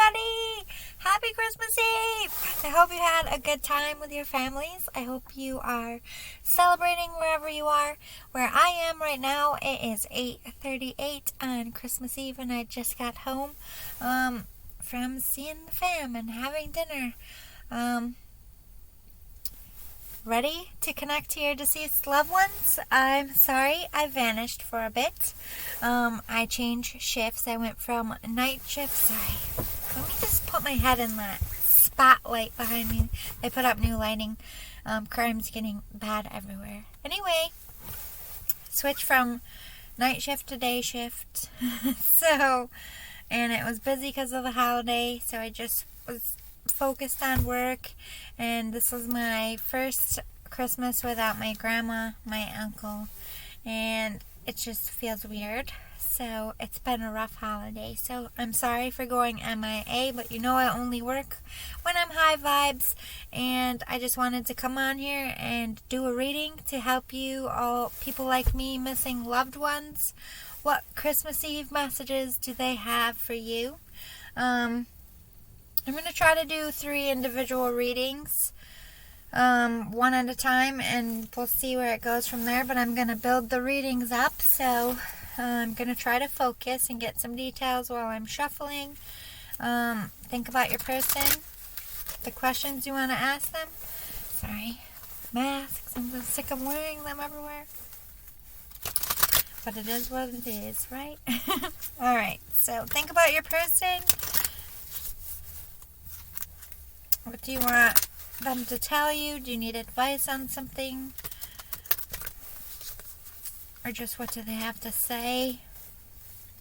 everybody! Happy Christmas Eve! I hope you had a good time with your families. I hope you are celebrating wherever you are. Where I am right now, it is 8:38 on Christmas Eve, and I just got home from seeing the fam and having dinner. Ready to connect to your deceased loved ones? I'm sorry I vanished for a bit. I changed shifts. I went from night shift. Sorry. Let me just put my head in that spotlight behind me. They put up new lighting. Crime's getting bad everywhere. Anyway, switch from night shift to day shift. And it was busy because of the holiday, so I just was focused on work, and this was my first Christmas without my grandma, my uncle, and it just feels weird. So it's been a rough holiday, so I'm sorry for going MIA, but you know I only work when I'm high vibes, and I just wanted to come on here and do a reading to help you all, people like me missing loved ones. What Christmas Eve messages do they have for you? I'm going to try to do 3 individual readings, one at a time, and we'll see where it goes from there, but I'm going to build the readings up, so I'm going to try to focus and get some details while I'm shuffling. Think about your person, the questions you want to ask them. Sorry, masks, I'm so sick of wearing them everywhere. But it is what it is, right? Alright, so think about your person. What do you want them to tell you? Do you need advice on something? Or just what do they have to say?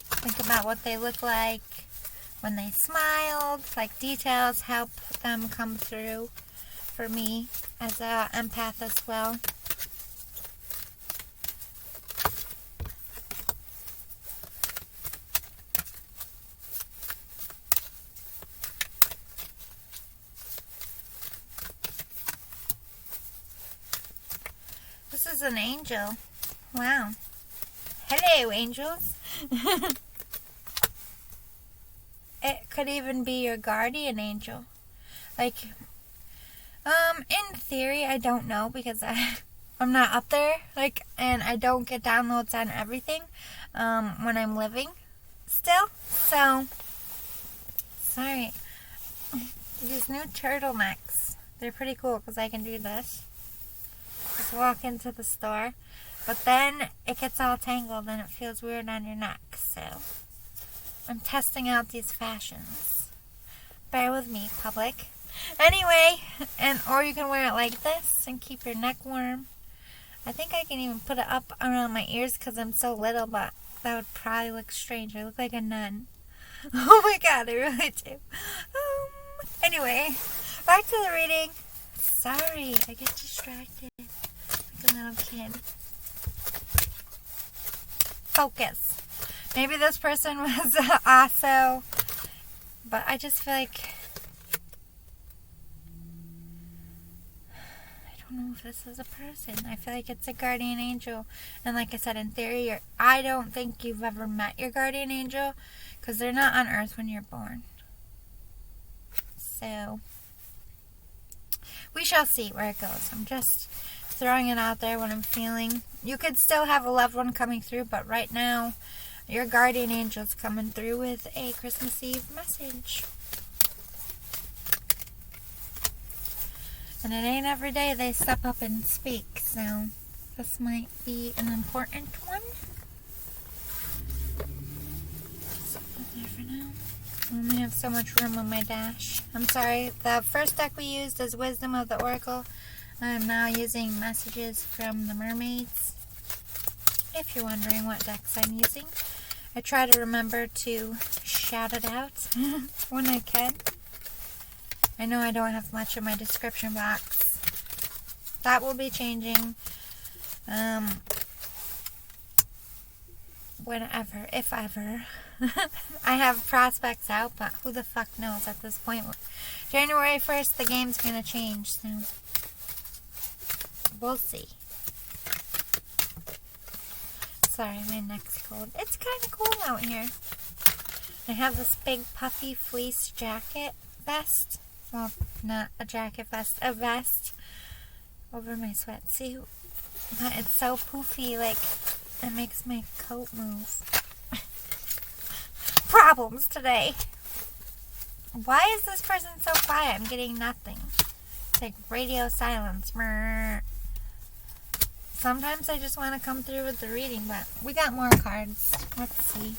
Think about what they look like when they smiled. Like details help them come through for me as an empath as well. This is an angel. Wow. Hello, angels. It could even be your guardian angel. Like, in theory, I don't know because I'm not up there. Like, and I don't get downloads on everything when I'm living still. So, sorry. These new turtlenecks, they're pretty cool because I can do this. Just walk into the store, but then it gets all tangled and it feels weird on your neck, so I'm testing out these fashions. Bear with me, public. Anyway, or you can wear it like this and keep your neck warm. I think I can even put it up around my ears because I'm so little, but that would probably look strange. I look like a nun. Oh my god, I really do. Anyway, back to the reading. Sorry, I get distracted like a little kid. Focus. Maybe this person was also, but I just feel like, I don't know if this is a person. I feel like it's a guardian angel. And like I said, in theory, I don't think you've ever met your guardian angel because they're not on Earth when you're born. So we shall see where it goes. I'm just throwing it out there, what I'm feeling. You could still have a loved one coming through, but right now, your guardian angel's coming through with a Christmas Eve message. And it ain't every day they step up and speak, so this might be an important one. So put there for now. I only have so much room on my dash. I'm sorry, the first deck we used is Wisdom of the Oracle. I'm now using Messages from the Mermaids. If you're wondering what decks I'm using, I try to remember to shout it out when I can. I know I don't have much in my description box. That will be changing whenever, if ever. I have prospects out, but who the fuck knows at this point. January 1st, the game's going to change, so we'll see. Sorry, my neck's cold. It's kind of cool out here. I have this big puffy fleece jacket vest. Well, not a jacket vest, a vest over my sweatsuit. But it's so poofy, like, it makes my coat move. Problems today. Why is this person so quiet? I'm getting nothing. It's like radio silence. Brr. Sometimes I just want to come through with the reading, but we got more cards. Let's see.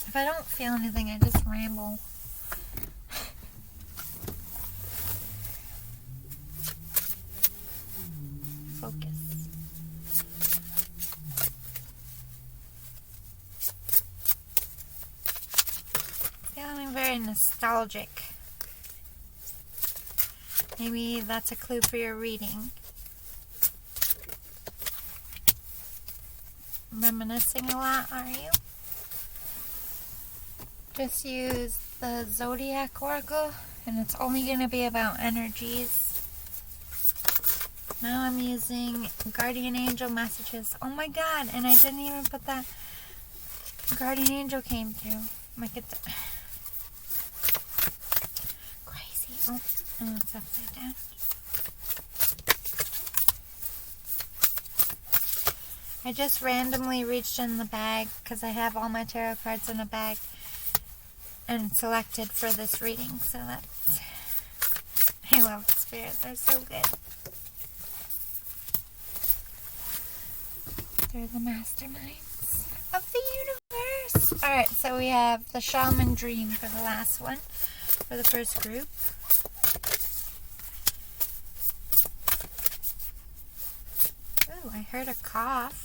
If I don't feel anything, I just ramble. Focus. Feeling very nostalgic. Maybe that's a clue for your reading. Reminiscing a lot, are you? Just use the Zodiac Oracle, and it's only going to be about energies. Now I'm using Guardian Angel messages. Oh my god, and I didn't even put that Guardian Angel came through. Like it's crazy. Oh, and it's upside down. I just randomly reached in the bag because I have all my tarot cards in a bag and selected for this reading. So that's, I love the spirit. They're so good. They're the masterminds of the universe. Alright, so we have the Shaman Dream for the last one, for the first group. Ooh, I heard a cough.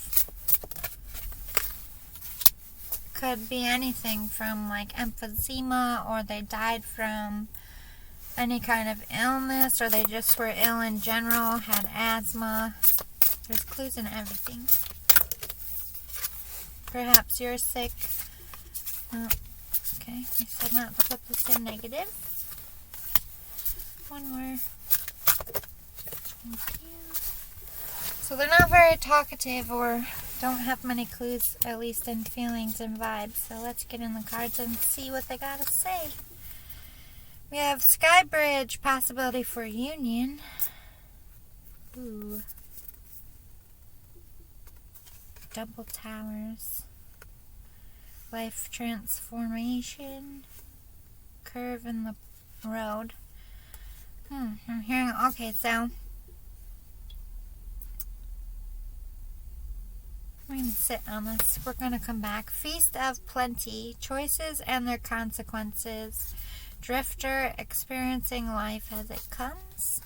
Could be anything from like emphysema, or they died from any kind of illness, or they just were ill in general, had asthma. There's clues in everything. Perhaps you're sick. Oh, okay, I said not to put this in negative. One more. Thank you. So they're not very talkative or don't have many clues, at least in feelings and vibes. So let's get in the cards and see what they gotta say. We have Sky Bridge, possibility for union. Ooh. Double Towers. Life transformation. Curve in the road. I'm hearing, okay, so I'm going to sit on this. We're going to come back. Feast of Plenty. Choices and their consequences. Drifter, experiencing life as it comes.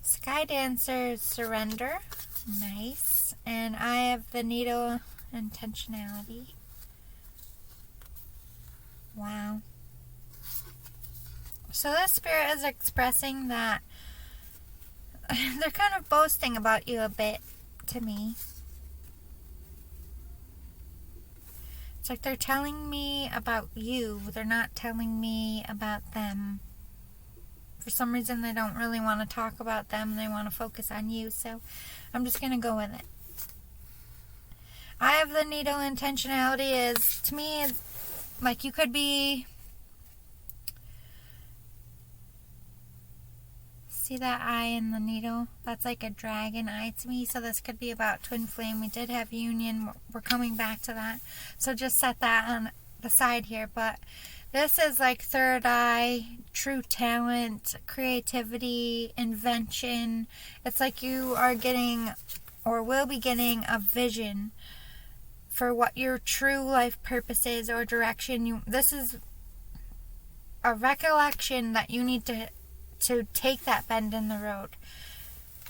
Sky Dancer, surrender. Nice. And Eye of the Needle, intentionality. Wow. So this spirit is expressing that they're kind of boasting about you a bit to me. It's like they're telling me about you. They're not telling me about them. For some reason, they don't really want to talk about them. They want to focus on you. So I'm just going to go with it. Eye of the Needle, intentionality is, to me, is like you could be... See that eye in the needle? That's like a dragon eye to me. So this could be about twin flame. We did have union. We're coming back to that. So just set that on the side here. But this is like third eye, true talent, creativity, invention. It's like you are getting or will be getting a vision for what your true life purpose is or direction. This is a recollection that you need to take that bend in the road.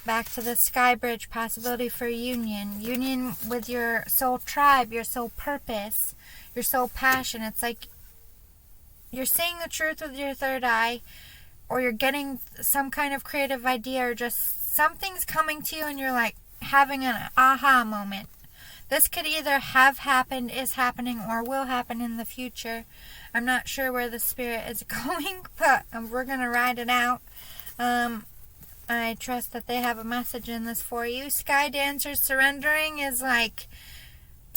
Back to the Sky Bridge, possibility for union. Union with your soul tribe, your soul purpose, your soul passion. It's like you're seeing the truth with your third eye, or you're getting some kind of creative idea, or just something's coming to you and you're like having an aha moment. This could either have happened, is happening, or will happen in the future. I'm not sure where the spirit is going, but we're going to ride it out. I trust that they have a message in this for you. Sky Dancers, surrendering is like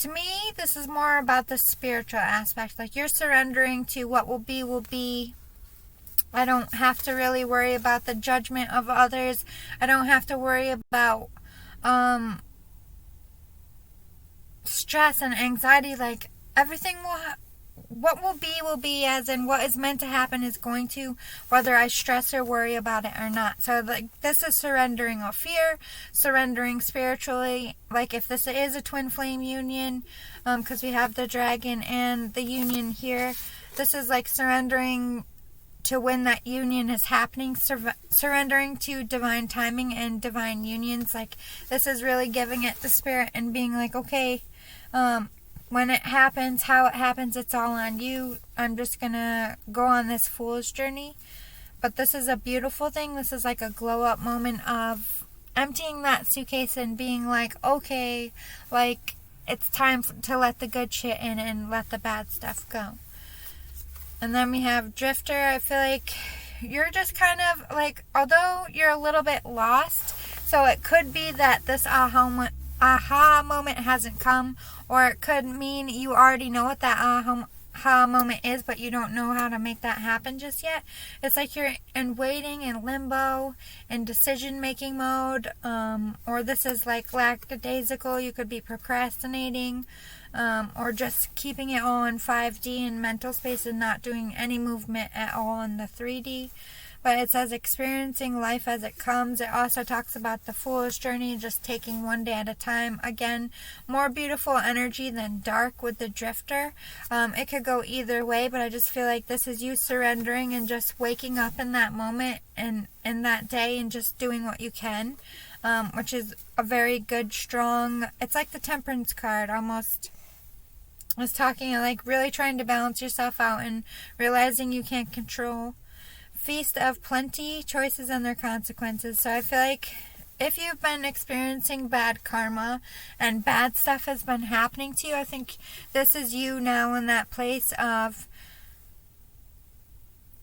to me, this is more about the spiritual aspect. Like, you're surrendering to what will be will be. I don't have to really worry about the judgment of others. I don't have to worry about stress and anxiety. Like, everything what will be, as in what is meant to happen is going to, whether I stress or worry about it or not. So, like, this is surrendering of fear, surrendering spiritually. Like, if this is a twin flame union, because we have the dragon and the union here, this is like surrendering to when that union is happening, surrendering to divine timing and divine unions. Like, this is really giving it the spirit and being like, okay, when it happens, how it happens, it's all on you. I'm just gonna go on this fool's journey. But this is a beautiful thing. This is like a glow up moment of emptying that suitcase and being like, okay, like, it's time to let the good shit in and let the bad stuff go. And then we have Drifter. I feel like you're just kind of like, although you're a little bit lost, so it could be that this aha moment hasn't come, or it could mean you already know what that aha moment is, but you don't know how to make that happen just yet. It's like you're in waiting, in limbo, in decision-making mode, or this is like lackadaisical. You could be procrastinating, or just keeping it all in 5D in mental space and not doing any movement at all in the 3D. But it says experiencing life as it comes. It also talks about the foolish journey, just taking one day at a time. Again, more beautiful energy than dark with the Drifter. It could go either way, but I just feel like this is you surrendering and just waking up in that moment and in that day and just doing what you can, which is a very good, strong, it's like the Temperance card almost. I was talking like really trying to balance yourself out and realizing you can't control. Feast of Plenty, choices and their consequences. So I feel like if you've been experiencing bad karma and bad stuff has been happening to you, I think this is you now in that place of,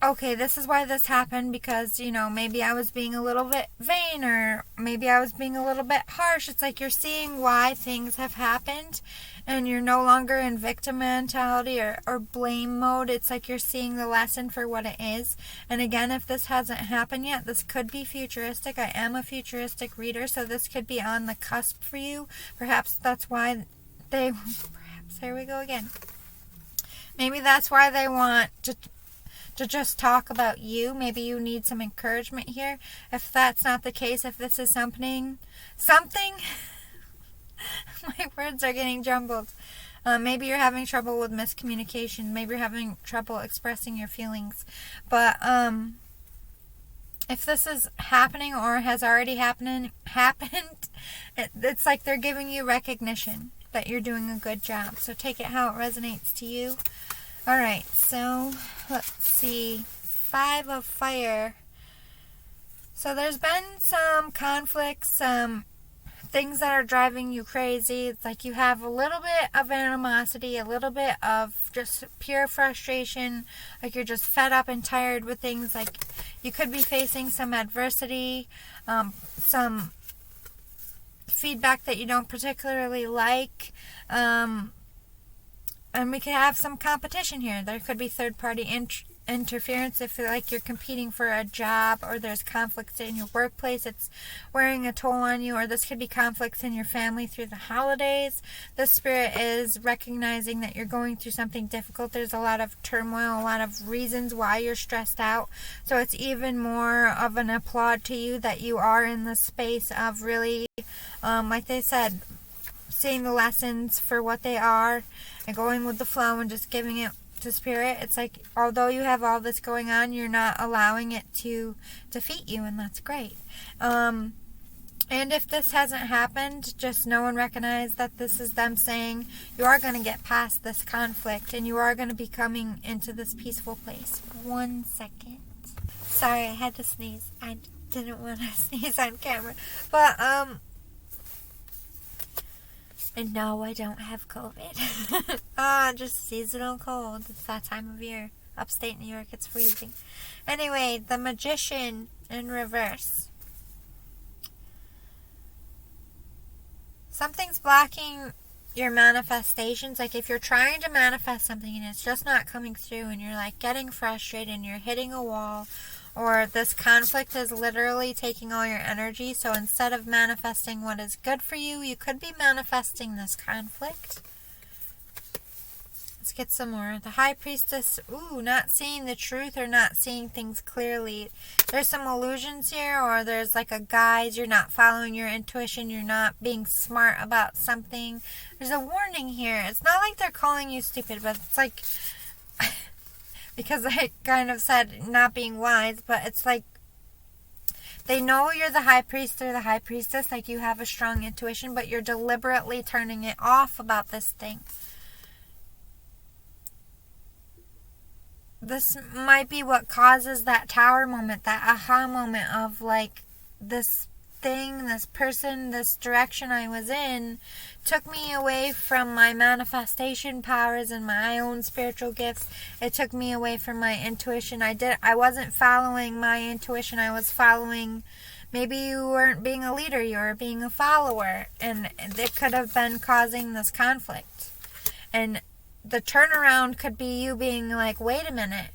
okay, this is why this happened, because, you know, maybe I was being a little bit vain, or maybe I was being a little bit harsh. It's like you're seeing why things have happened, and you're no longer in victim mentality or blame mode. It's like you're seeing the lesson for what it is. And again, if this hasn't happened yet, this could be futuristic. I am a futuristic reader, so this could be on the cusp for you. Perhaps that's why there we go again. Maybe that's why they want to just talk about you. Maybe you need some encouragement here. If that's not the case, if this is something my words are getting jumbled. Maybe you're having trouble with miscommunication. Maybe you're having trouble expressing your feelings. But if this is happening or has already happened, it's like they're giving you recognition that you're doing a good job. So take it how it resonates to you. Alright, so let's see. 5 of Fire. So there's been some conflicts, some things that are driving you crazy. It's like you have a little bit of animosity, a little bit of just pure frustration. Like you're just fed up and tired with things. Like you could be facing some adversity, some feedback that you don't particularly like. And we could have some competition here. There could be third-party interference if like you're competing for a job, or there's conflicts in your workplace. It's wearing a toll on you, or this could be conflicts in your family through the holidays. The spirit is recognizing that you're going through something difficult. There's a lot of turmoil, a lot of reasons why you're stressed out. So it's even more of an applaud to you that you are in the space of really, like they said, seeing the lessons for what they are and going with the flow and just giving it to spirit. It's like, although you have all this going on, you're not allowing it to defeat you, and that's great. And if this hasn't happened, just know and recognize that this is them saying you are going to get past this conflict and you are going to be coming into this peaceful place. 1 second. Sorry, I had to sneeze. I didn't want to sneeze on camera. But, and no, I don't have COVID. Just seasonal cold. It's that time of year. Upstate New York, it's freezing. Anyway, the Magician in reverse. Something's blocking your manifestations. Like if you're trying to manifest something and it's just not coming through and you're like getting frustrated and you're hitting a wall, or this conflict is literally taking all your energy, so instead of manifesting what is good for you, you could be manifesting this conflict. Let's get some more. The High Priestess, not seeing the truth or not seeing things clearly. There's some illusions here, or there's like a guide. You're not following your intuition. You're not being smart about something. There's a warning here. It's not like they're calling you stupid, but it's like, because I kind of said not being wise, but it's like they know you're the High Priest or the High Priestess, like you have a strong intuition, but you're deliberately turning it off about this thing. This might be what causes that tower moment, that aha moment of like this thing, this person, this direction I was in took me away from my manifestation powers and my own spiritual gifts. It took me away from my intuition. I wasn't following my intuition. I was following, maybe you weren't being a leader, you were being a follower, and it could have been causing this conflict. And the turnaround could be you being like, wait a minute,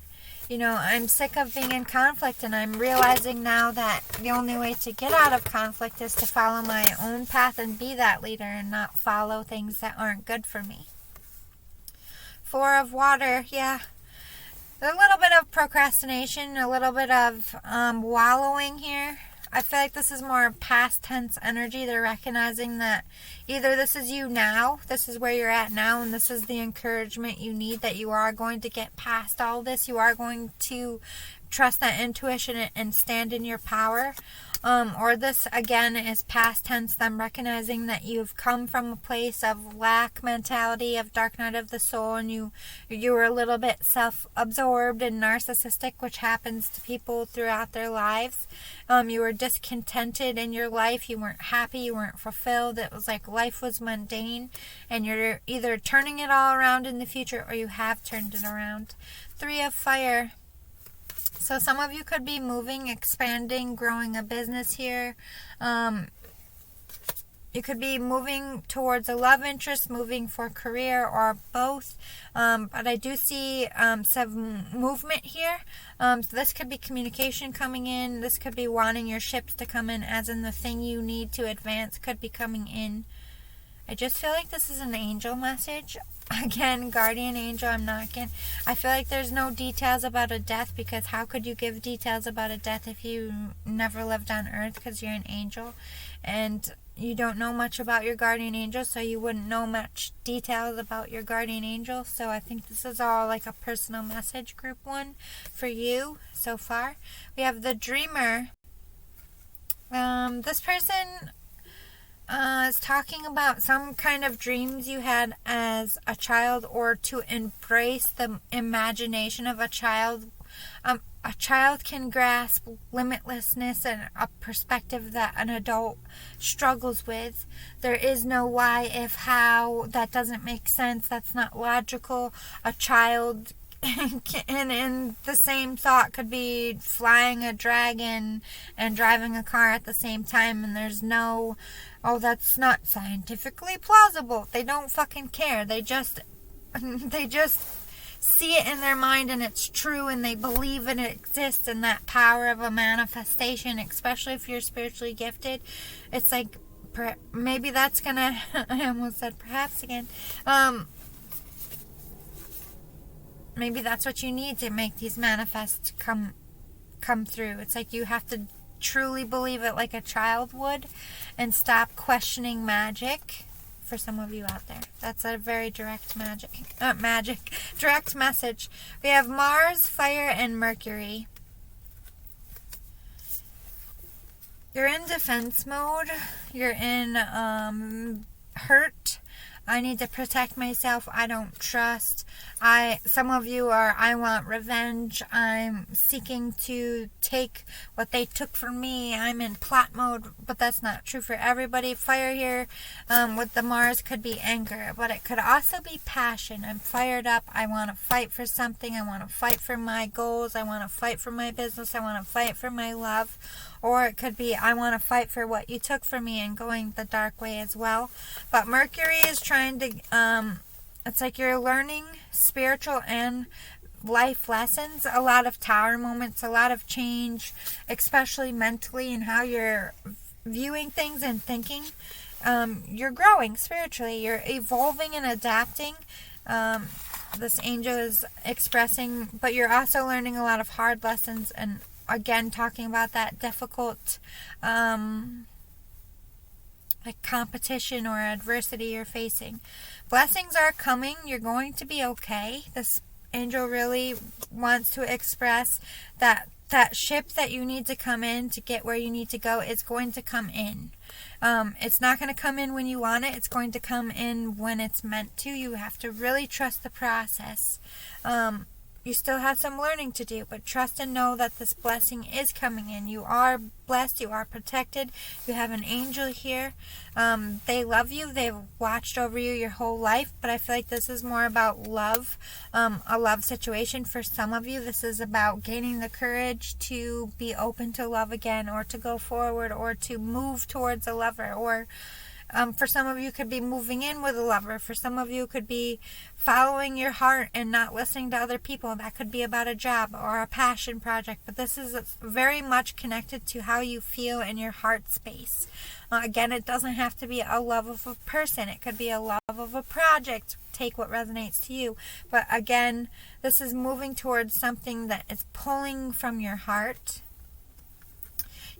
I'm sick of being in conflict, and I'm realizing now that the only way to get out of conflict is to follow my own path and be that leader and not follow things that aren't good for me. Four of Water, yeah. A little bit of procrastination, a little bit of wallowing here. I feel like this is more past tense energy. They're recognizing that either this is you now, this is where you're at now, and this is the encouragement you need, that you are going to get past all this. You are going to trust that intuition and stand in your power. Or this, again, is past tense, them recognizing that you've come from a place of lack mentality, of dark night of the soul, and you were a little bit self-absorbed and narcissistic, which happens to people throughout their lives. You were discontented in your life. You weren't happy. You weren't fulfilled. It was like life was mundane, and you're either turning it all around in the future or you have turned it around. Three of Fire. So some of you could be moving, expanding, growing a business here. You could be moving towards a love interest, moving for career, or both. But I do see some movement here. So this could be communication coming in. This could be wanting your ships to come in, as in the thing you need to advance could be coming in. I just feel like this is an angel message. Again, guardian angel, I feel like there's no details about a death, because how could you give details about a death if you never lived on earth, because you're an angel and you don't know much about your guardian angel, so you wouldn't know much details about your guardian angel. So I think this is all like a personal message, group one, for you so far. We have the Dreamer. This person is talking about some kind of dreams you had as a child, or to embrace the imagination of a child. A child can grasp limitlessness and a perspective that an adult struggles with. There is no why, if, how. That doesn't make sense. That's not logical. A child and in the same thought could be flying a dragon and driving a car at the same time, and there's no, that's not scientifically plausible. They don't fucking care. They just see it in their mind, and it's true, and they believe it exists, and that power of a manifestation, especially if you're spiritually gifted. It's like, maybe that's gonna, I almost said perhaps again, maybe that's what you need to make these manifests come through. It's like you have to truly believe it like a child would, and stop questioning magic. For some of you out there, that's a very direct direct message. We have Mars, Fire, and Mercury. You're in defense mode. You're in hurt. I need to protect myself. I don't trust. Some of you are, I want revenge. I'm seeking to take what they took from me. I'm in plot mode, but that's not true for everybody. Fire here with the Mars could be anger, but it could also be passion. I'm fired up. I want to fight for something. I want to fight for my goals. I want to fight for my business. I want to fight for my love. or it could be I want to fight for what you took from me and going the dark way as well. But Mercury is trying to, it's like you're learning spiritual and life lessons, a lot of tower moments, a lot of change, especially mentally and how you're viewing things and thinking. You're growing spiritually, you're evolving and adapting. This angel is expressing, but you're also learning a lot of hard lessons, and again talking about that difficult like competition or adversity you're facing. Blessings are coming. You're going to be okay. This angel really wants to express that ship that you need to come in to get where you need to go is going to come in. It's not going to come in when you want it. It's going to come in when it's meant to. You have to really trust the process. You still have some learning to do, but trust and know that this blessing is coming in. You are blessed. You are protected. You have an angel here. They love you. They've watched over you your whole life, but I feel like this is more about love, a love situation for some of you. This is about gaining the courage to be open to love again, or to go forward, or to move towards a lover, or for some of you, could be moving in with a lover. For some of you, could be following your heart and not listening to other people. That could be about a job or a passion project. But this is very much connected to how you feel in your heart space. Again, it doesn't have to be a love of a person. It could be a love of a project. Take what resonates to you. But again, this is moving towards something that is pulling from your heart.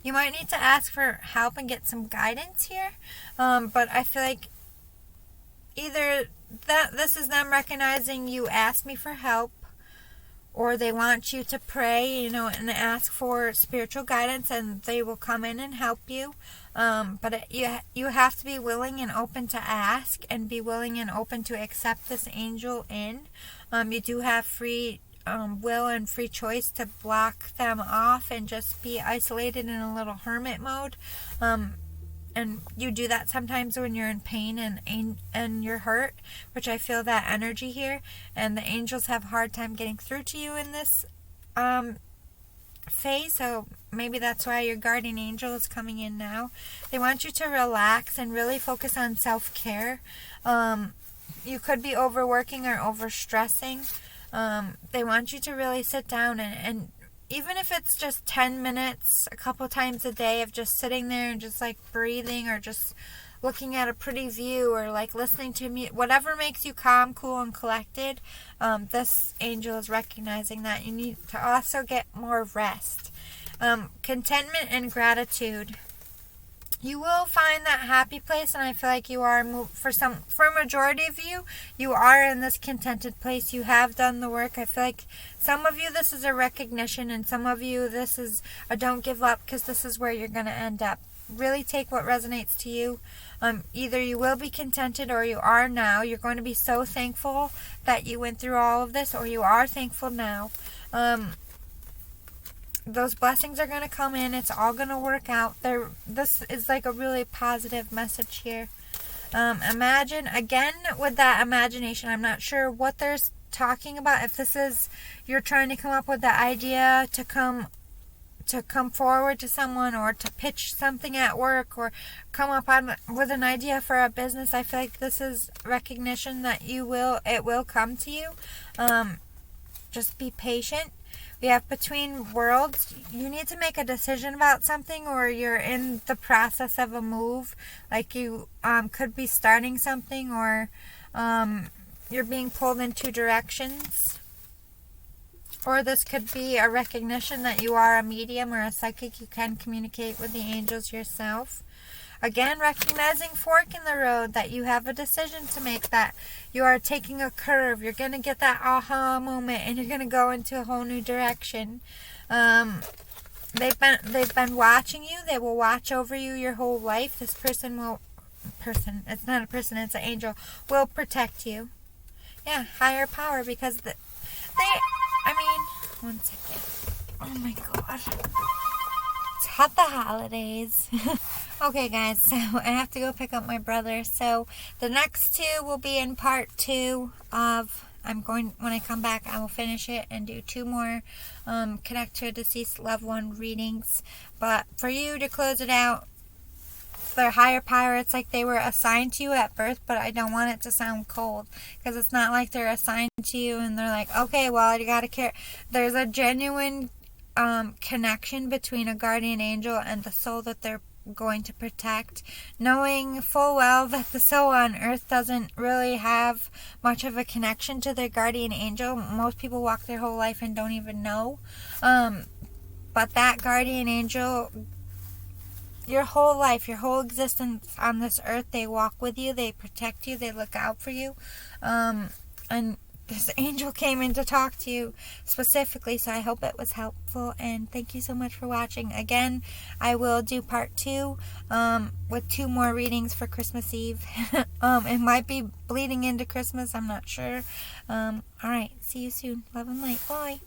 You might need to ask for help and get some guidance here. But I feel like either this is them recognizing you asked me for help, or they want you to pray, and ask for spiritual guidance, and they will come in and help you. But you have to be willing and open to ask, and be willing and open to accept this angel in. You do have free will and free choice to block them off and just be isolated in a little hermit mode. And you do that sometimes when you're in pain and you're hurt, which I feel that energy here. And the angels have a hard time getting through to you in this phase. So maybe that's why your guardian angel is coming in now. They want you to relax and really focus on self-care. You could be overworking or overstressing. They want you to really sit down and even if it's just 10 minutes a couple times a day of just sitting there and just like breathing, or just looking at a pretty view, or like listening to music, whatever makes you calm, cool, and collected, this angel is recognizing that you need to also get more rest. Contentment and gratitude. You will find that happy place, and I feel like you are, for a majority of you, you are in this contented place. You have done the work. I feel like some of you, this is a recognition, and some of you, this is a don't give up, because this is where you're going to end up. Really take what resonates to you. Either you will be contented, or you are now. You're going to be so thankful that you went through all of this, or you are thankful now. Those blessings are going to come in. It's all going to work out. This is like a really positive message here. Imagine, again, with that imagination, I'm not sure what they're talking about. If this is, you're trying to come up with the idea to come forward to someone, or to pitch something at work, or come up with an idea for a business, I feel like this is recognition that it will come to you. Just be patient. We have between worlds. You need to make a decision about something, or you're in the process of a move. Like you could be starting something, or you're being pulled in two directions. Or this could be a recognition that you are a medium or a psychic. You can communicate with the angels yourself. Again, recognizing fork in the road, that you have a decision to make, that you are taking a curve. You're going to get that aha moment, and you're going to go into a whole new direction. They've been watching you. They will watch over you your whole life. This it's not a person, it's an angel, will protect you. Yeah, higher power, because one second. Oh my god. It's hot the holidays. Okay, guys, so I have to go pick up my brother. So the next two will be in part 2 of when I come back, I will finish it and do 2 more Connect to a Deceased Loved One readings. But for you to close it out, they're higher power. It's like they were assigned to you at birth, but I don't want it to sound cold, because it's not like they're assigned to you and they're like, okay, well, you gotta care. There's a genuine connection between a guardian angel and the soul that they're going to protect, knowing full well that the soul on earth doesn't really have much of a connection to their guardian angel. Most people walk their whole life and don't even know, but that guardian angel, your whole life, your whole existence on this earth, they walk with you, they protect you, they look out for you, and this angel came in to talk to you specifically, so I hope it was helpful, and thank you so much for watching. Again, I will do part 2 with 2 more readings for Christmas Eve. It might be bleeding into Christmas, I'm not sure. Alright, see you soon. Love and light. Bye.